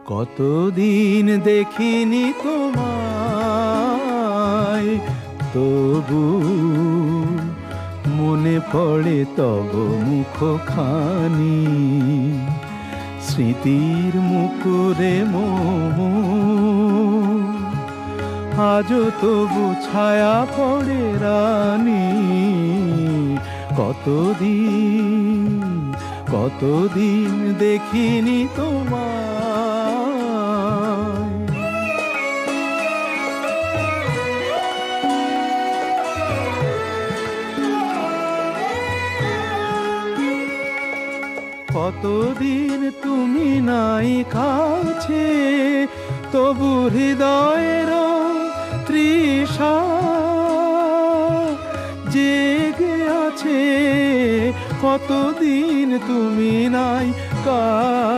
কতদিন দেখিনি তোমায়, তবু মনে পড়ে তব মুখখানি। স্মৃতির মুকুরে আজও তবু ছায়া পড়ে রানী। কতদিন দেখিনি তোমায়। কতদিন তুমি নাই কাছে, তবু হৃদয়ের তৃষা জেগে আছে। কতদিন তুমি নাই